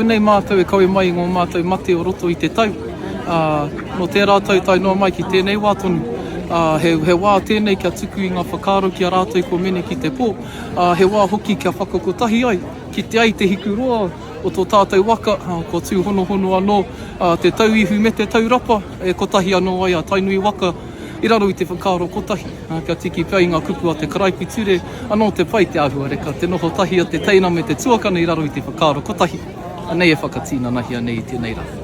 nei mātou e kaue mai ngō mātou mate o roto i te tau. No tērā tau tai noa mai ki tēnei wā tonu. He wā tēnei kia tuku i ngā whakaaro ki a rātou ko mene ki te pō. He wā hoki kia whakakotahi ai, ki te ai te hiku roa o tō tātou waka, ko tū hono anō te tauihu me te taurapa, e kotahi anō ai a tainui waka, i raro i te whakaaro kotahi. Kia tiki pia i ngā kupu a te karaipi ture, anō te pai te āhua reka, te noho tahi a te teina me te tuakana i raro i te whakaaro kotahi. Anei e whakatīna nahi anei i tēnei rā.